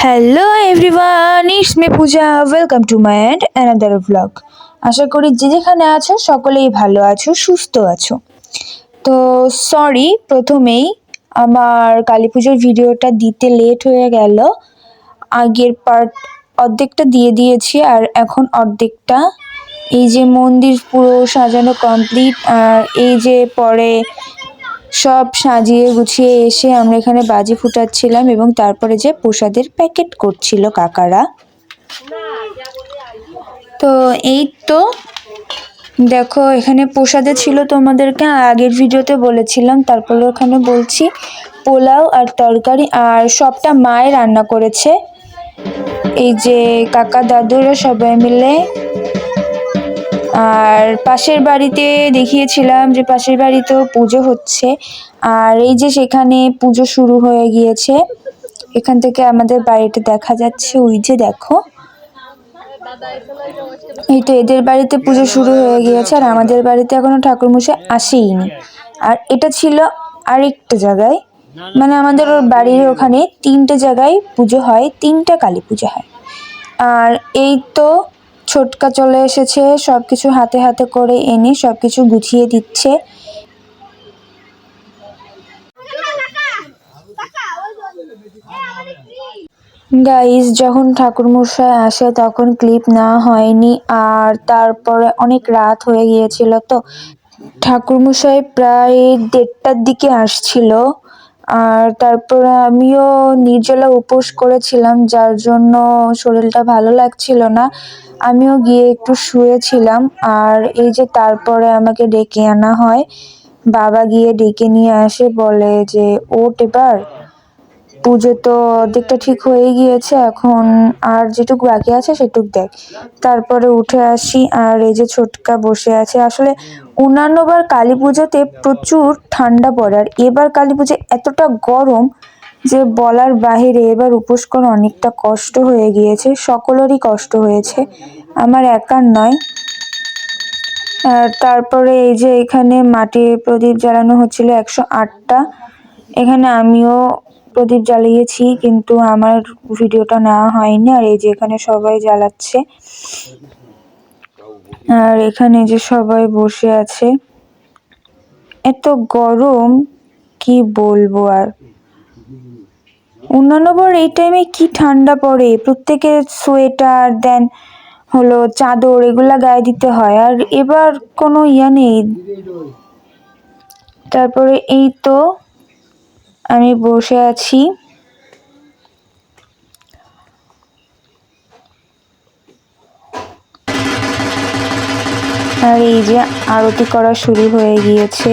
Hello everyone, it's me Puja. Welcome to my and another blog. আশা করি যে যেখানে আছো সকলেই ভালো আছো, সুস্থ আছো। তো সরি, প্রথমেই আমার কালী পুজোর ভিডিওটা দিতে লেট হয়ে গেল। আগের পার্ট অর্ধেকটা দিয়ে দিয়েছি আর এখন অর্ধেকটা। এই যে মন্দির পুরো সাজানো কমপ্লিট, আর এই যে পরে সব সাজিয়ে গুছিয়ে এসে আমরা এখানে বাজি ফুটাচ্ছিলাম এবং তারপরে যে প্রসাদের প্যাকেট করছিল কাকারা। তো এই তো দেখো, এখানে প্রসাদে ছিল, তোমাদেরকে আগের ভিডিওতে বলেছিলাম, তারপরে ওখানে বলছি, পোলাও আর তরকারি, আর সবটা মায়ে রান্না করেছে। এই যে কাকা দাদুরা সবাই মিলে। আর পাশের বাড়িতে দেখিয়েছিলাম যে পাশের বাড়িতেও পুজো হচ্ছে, আর এই যে সেখানে পুজো শুরু হয়ে গিয়েছে। এখান থেকে আমাদের বাড়িটা দেখা যাচ্ছে, ওই যে দেখো, এই তো এদের বাড়িতে পুজো শুরু হয়ে গিয়েছে আর আমাদের বাড়িতে এখনো ঠাকুরমশাই আসেইনি। আর এটা ছিল আরেকটা জায়গায়, মানে আমাদের ওর বাড়ির ওখানে 3টে জায়গায় পুজো হয়, 3টা কালী পুজো হয়। আর এই তো ছোটকা চলে এসেছে, সবকিছু হাতে হাতে করে এনে সবকিছু গুছিয়ে দিচ্ছে। গাইস, যখন ঠাকুরমশাই আসে তখন ক্লিপ নেওয়া হয়নি, আর তারপরে অনেক রাত হয়ে গিয়েছিল। তো ঠাকুরমশাই প্রায় 1:30টার দিকে আসছিল। আর তারপরে আমিও নির্জলা উপোস করেছিলাম, যার জন্য শরীরটা ভালো লাগছিল না। আমিও গিয়ে একটু শুয়েছিলাম। আর এই যে তারপরে আমাকে ডেকে আনা হয়, বাবা গিয়ে ডেকে নিয়ে আসে, বলে যে ওঠ এবার, পুজো তো অর্ধেকটা ঠিক হয়ে গিয়েছে, এখন আর যেটুকু বাকি আছে সেটুক দেখ। তারপরে উঠে আসি, আর এই যে ছোটকা বসে আছে। আসলে অন্যান্যবার কালী পুজোতে প্রচুর ঠান্ডা পড়ে, আর এবার কালী পুজো এতটা গরম যে বলার বাহিরে। এবার উপোস করা অনেকটা কষ্ট হয়ে গিয়েছে, সকলেরই কষ্ট হয়েছে, আমার একার নয়। আর তারপরে এই যে এখানে মাটির প্রদীপ জ্বালানো হচ্ছিল 108টা। এখানে আমিও প্রদীপ জ্বালিয়েছি, কিন্তু আমার ভিডিওটা নেওয়া হয়নি। আর এই যে এখানে সবাই জ্বালাচ্ছে, আর এখানে যে সবাই বসে আছে। এত গরম, কি বলবো আর। অন্যান্যবার এই টাইমে কি ঠান্ডা পড়ে, প্রত্যেকের সোয়েটার দেন হলো চাদর এগুলা গায়ে দিতে হয়, আর এবার কোনো ইয়া নেই। তারপরে এই তো আমি বসে আছি। আর এই যে আরতি করা শুরু হয়ে গিয়েছে।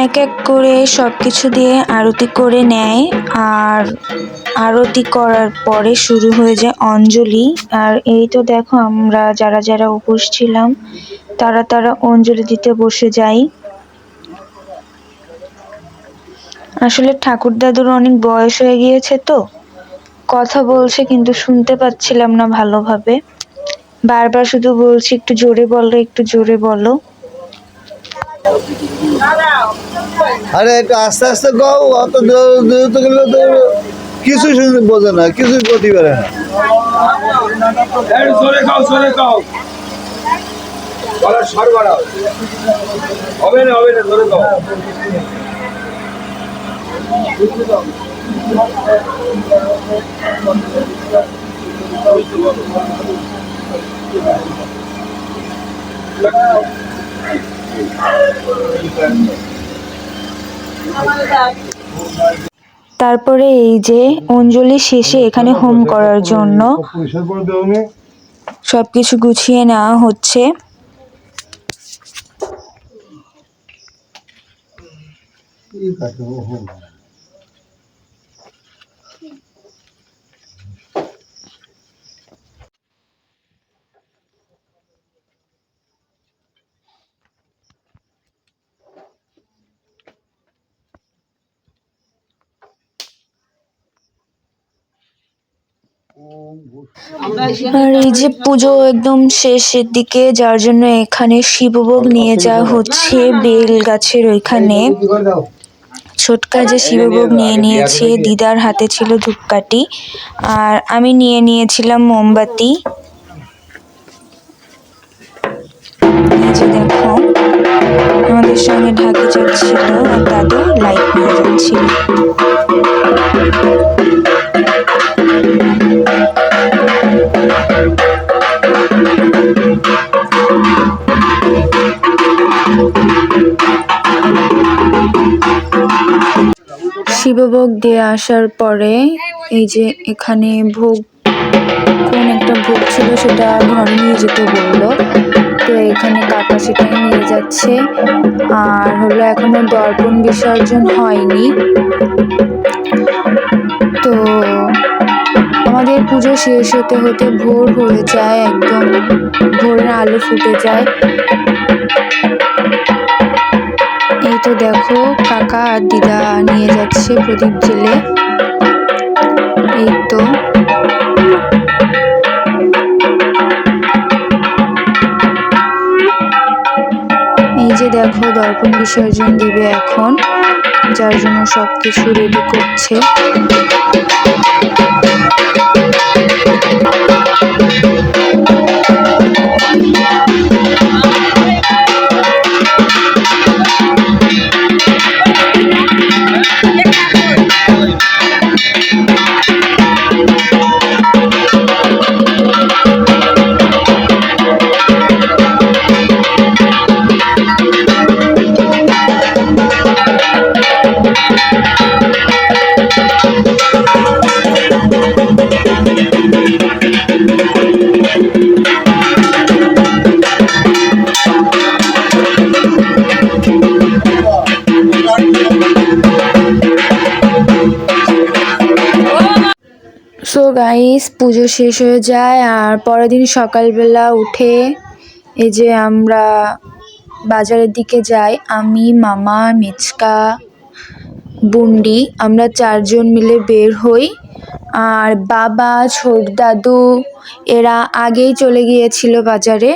এক এক করে সবকিছু দিয়ে আরতি করে নেয়, আর আরতি করার পরে শুরু হয়ে যায় অঞ্জলি। আর এই তো দেখো, আমরা যারা যারা উপোস ছিলাম তারা অঞ্জলি দিতে বসে যাই। আসলে ঠাকুর দাদুর অনেক বয়স হয়ে গিয়েছে, তো কথা বলছে কিন্তু শুনতে পাচ্ছিলাম না ভালোভাবে। বারবার শুধু বলছি একটু জোরে বলো, একটু জোরে বলো। আরে একটু আস্তে আস্তে গাও, অত দ্রুত গেলে তো কিছু শুনতে বোঝে না, কিছু করতে পারে না। হবে না ধরে দাও। তারপরে এই যে অঞ্জলি শেষে এখানে হোম করার জন্য সবকিছু গুছিয়ে নেওয়া হচ্ছে। আর এই যে পুজো একদম শেষের দিকে, যার জন্য এখানে শিবভোগ নিয়ে যাওয়া হচ্ছে বেল গাছের ওইখানে। ছোটকা যে শিবভোগ নিয়ে নিয়েছে, দিদার হাতে ছিল ধূপকাঠি আর আমি নিয়ে নিয়েছিলাম মোমবাতি। এই যে দেখো আমাদের সঙ্গে ঢাকি যাচ্ছিল আর দাদু লাইট নিয়ে যাচ্ছিল। শিবভোগ দিয়ে আসার পরে এই যে এখানে ভোগ, কোন একটা ভোগ ছিল সেটা ঘরে নিয়ে যেতে বললো, তো এখানে কাকা সেটাই নিয়ে যাচ্ছে। আর হলো এখনো দর্পণ বিসর্জন হয়নি, তো আমাদের পুজো শেষ হতে হতে ভোর হয়ে যায়, একদম ভোরের আলো ফুটে যায়। এই তো দেখো কাকা আর দিদা নিয়ে যাচ্ছে প্রদীপ জেলে। এই তো এই যে দেখো দর্পণ বিসর্জন দিবে এখন, যার জন্য সবকিছু রেডি করছে। সো গাইস, পুজো শেষ হয়ে যায় আর পরের দিন সকালবেলা উঠে এই যে আমরা বাজারের দিকে যাই। আমি, মামা, মিচকা, বুন্ডি, আমরা 4 জন মিলে বের হই। আর বাবা, ছোট দাদু এরা আগেই চলে গিয়েছিল বাজারে।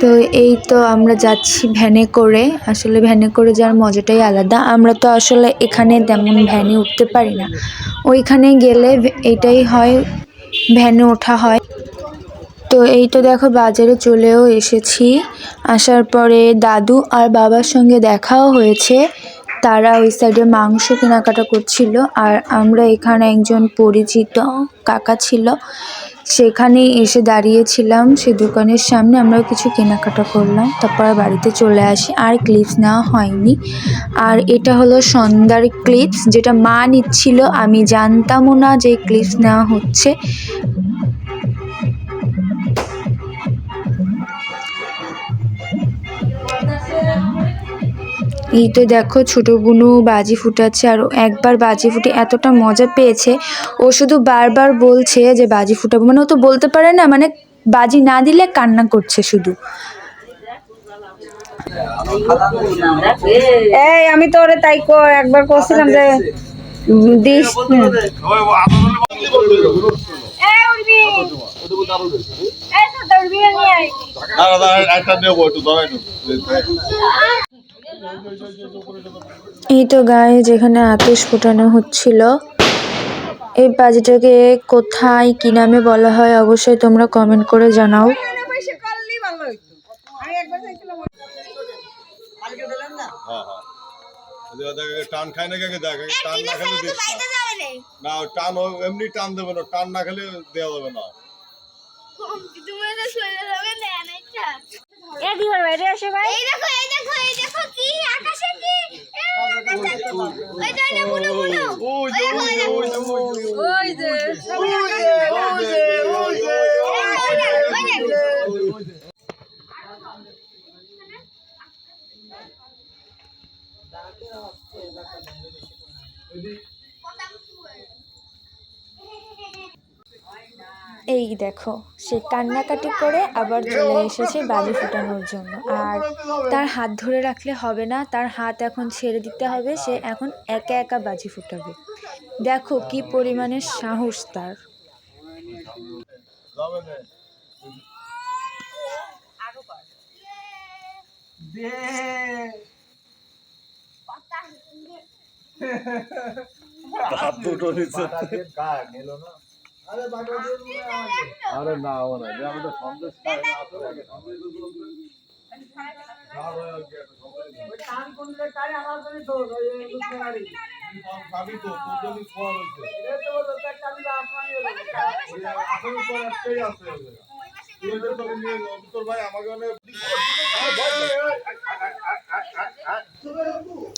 তো এই তো আমরা যাচ্ছি ভ্যানে করে। আসলে ভ্যানে করে যাওয়ার মজাটাই আলাদা। আমরা তো আসলে এখানে তেমন ভ্যানে উঠতে পারি না, ওইখানে গেলে এটাই হয়, ভ্যানে ওঠা হয়। তো এই তো দেখো বাজারে চলেও এসেছি। আসার পরে দাদু আর বাবার সঙ্গে দেখাও হয়েছে, তারা ওই সাইডে মাংস কেনাকাটা করছিল। আর আমরা এখানে একজন পরিচিত কাকা ছিল, সেখানে এসে দাঁড়িয়েছিলাম সে দোকানের সামনে, আমরা কিছু কেনাকাটা করলাম, তারপর বাড়িতে চলে আসি। আর ক্লিপস নেওয়া হয়নি। আর এটা হলো সন্ধ্যার ক্লিপস, যেটা মা নিচ্ছিল, আমি জানতামও না যে ক্লিপস নেওয়া হচ্ছে। এই তো দেখো ছোট বুনু বাজি ফুটাচ্ছে, আর একবার বাজি ফুটে এতটা মজা পেয়েছে, ও শুধু বারবার বলছে যে বাজি ফুটাবো, মানে ও তো বলতে পারে না, মানে বাজি না দিলে কান্না করছে শুধু। এই আমি তো ওরে তাই একবার করছিলাম যে দিস এই তো গায়ে যেখানে আতশ ফোটানো হচ্ছিল, এই বাজিটাকে কোথায় কি নামে বলা হয় অবশ্যই তোমরা কমেন্ট করে জানাও। টান খায় না কাকে দেখ টান না খেলে দিস না টান এমনি টান দেবে না টান না খেলে দেওয়া যাবে না এই দেখো সে কান্নাকাটি করে আবার চলে এসেছে বাজি ফোটানোর জন্য। আর তার হাত ধরে রাখলে হবে না, তার হাত এখন ছেড়ে দিতে হবে, সে এখন একা একা বাজি ফোটাবে। দেখো কি পরিমাণের সাহস তার। আরে না আমাদের সন্দেশ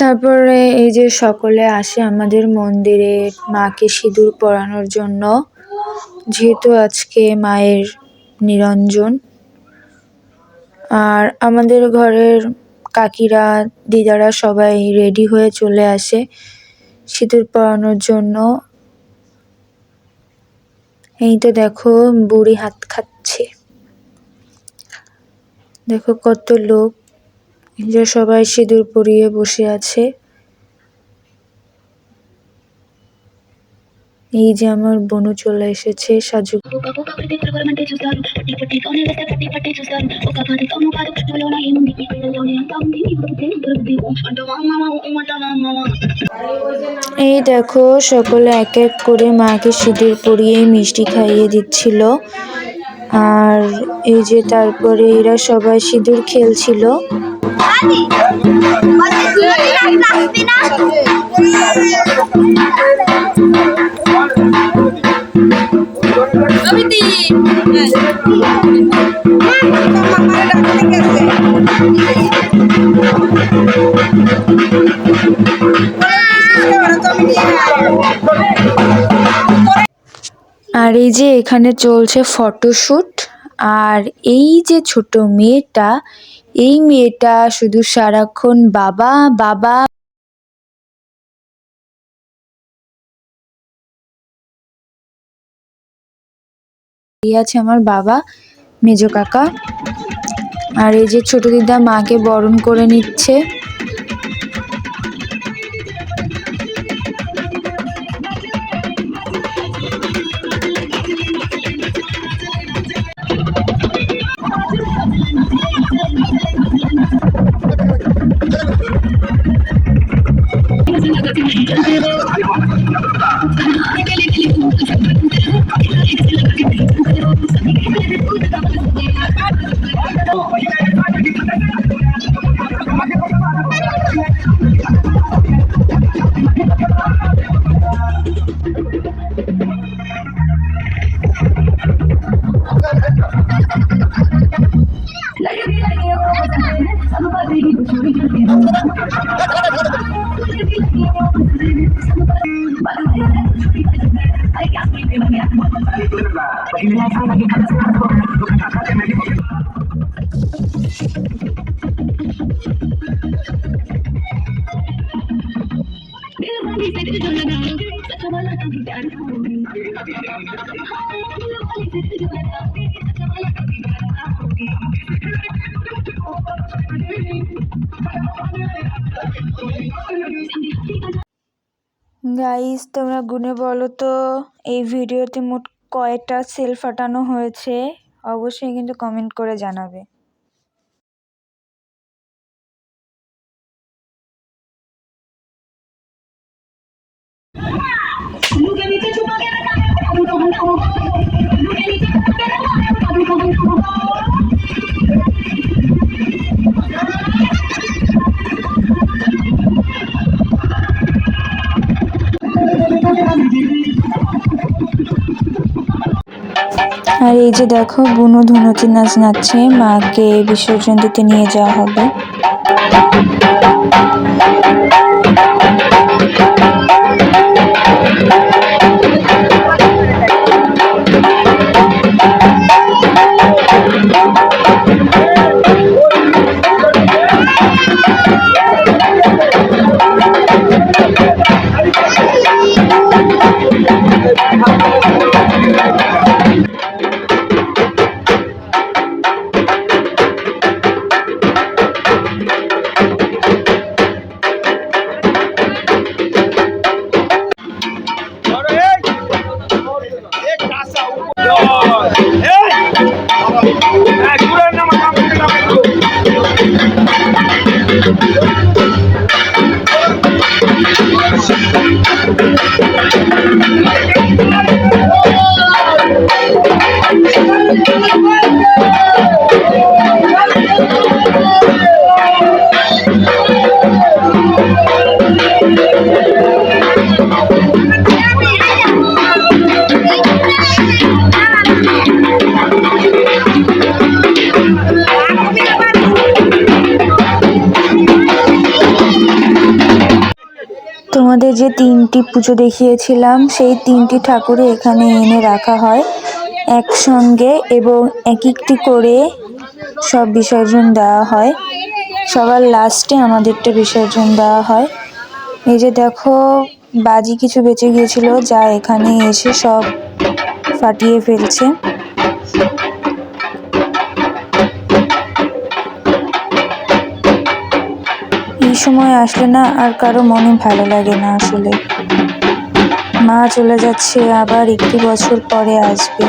তারপরে এই যে সকলে আসে আমাদের মন্দিরে মাকে সিঁদুর পরানোর জন্য, যেহেতু আজকে মায়ের নিরঞ্জন। আর আমাদের ঘরের কাকিরা দিদারা সবাই রেডি হয়ে চলে আসে সিঁদুর পরানোর জন্য। এই তো দেখো বুড়ি হাত খাচ্ছে, দেখো কত লোক, যে সবাই সিঁদুর পরিয়ে বসে আছে। এই যে আমার বোনও চলে এসেছে সাজু। এই দেখো সকলে এক এক করে মাকে সিঁদুর পরিয়ে মিষ্টি খাইয়ে দিচ্ছিল। আর এই যে তারপরে এরা সবাই সিঁদুর খেলছিল। আর এই যে এখানে চলছে ফটোশুট। আর এই যে ছোট মেয়েটা, এই মেয়েটা শুধু সারাক্ষণ বাবা বাবা আছে, আমার বাবা মেজো কাকা। আর এই যে ছোট দিদা মাকে বরণ করে নিচ্ছে। গাইস তোমরা গুনে বলো তো এই ভিডিওতে মোট কয়টা সেল ফাটানো হয়েছে, অবশ্যই কিন্তু কমেন্ট করে জানাবে। আর এই যে দেখো বুনু ধুনুচি নাচ নাচছে, মাকে বিসর্জন দিতে নিয়ে যাওয়া হবে। তোমাদের যে 3টি পুজো দেখিয়েছিলাম সেই 3টি ঠাকুরই এখানে এনে রাখা হয় একসঙ্গে, এবং এক একটি করে সব বিসর্জন দেওয়া হয়। সবার লাস্টে আমাদেরটা বিসর্জন দেওয়া হয়। এই যে দেখো বাজি কিছু বেঁচে গিয়েছিল, যা এখানে এসে সব ফাটিয়ে ফেলছে। এই সময় আসলে না আর কারো মনে ভালো লাগে না আসলে। মা চলে যাচ্ছে, আবার একটি বছর পরে আসবে।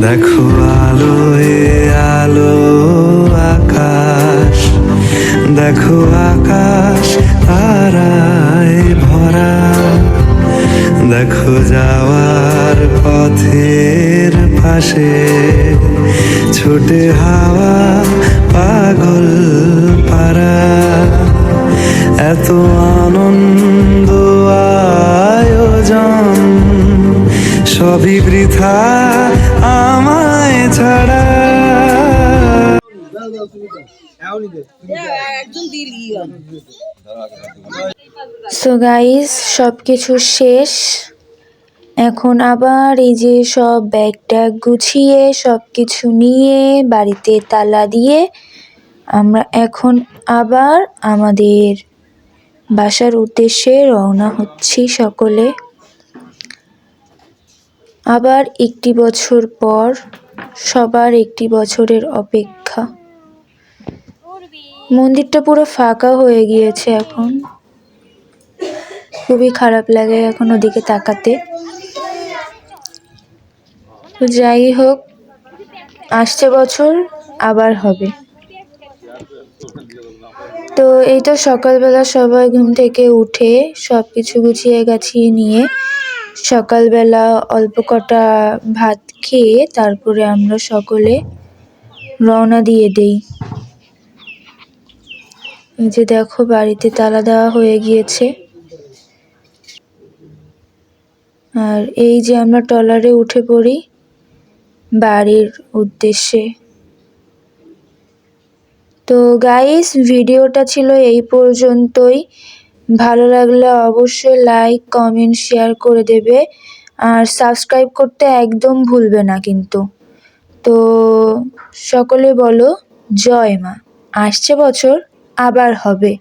দেখো আলোয় আলো আকাশ, দেখো আকাশ তারায় ভরা, দেখো যাওয়ার পথের পাশে ছোটে হাওয়া পাগল পারা, এত আনন্দ আয়োজন সবই বৃথা আমায় ছাড়া। সো গাইস, সবকিছু শেষ। এখন আবার এই যে সব ব্যাগ ট্যাগ গুছিয়ে সবকিছু নিয়ে বাড়িতে তালা দিয়ে আমরা এখন আবার আমাদের বাসার উদ্দেশ্যে রওনা হচ্ছি সকলে। আবার একটি বছর পর, সবার একটি বছরের অপেক্ষা। মন্দিরটা পুরো ফাঁকা হয়ে গিয়েছে এখন, খুবই খারাপ লাগে এখন ওদিকে তাকাতে। তো যাই হোক, আসছে বছর আবার হবে। তো এই তো সকালবেলা সবাই ঘুম থেকে উঠে সবকিছু গুছিয়ে গাছিয়ে নিয়ে সকালবেলা অল্প কটা ভাত খেয়ে তারপরে আমরা সকলে রওনা দিয়ে দেই। এই যে দেখো বাড়িতে তালা দেওয়া হয়ে গিয়েছে, আর এই যে আমরা ট্রলারে উঠে পড়ি বাড়ির উদ্দেশ্যে। তো গাইস, ভিডিওটা ছিল এই পর্যন্তই। ভালো লাগলে অবশ্যই লাইক কমেন্ট শেয়ার করে দেবে, আর সাবস্ক্রাইব করতে একদম ভুলবে না কিন্তু। তো সকলে বলো জয় মা, আসছে বছর আবার হবে।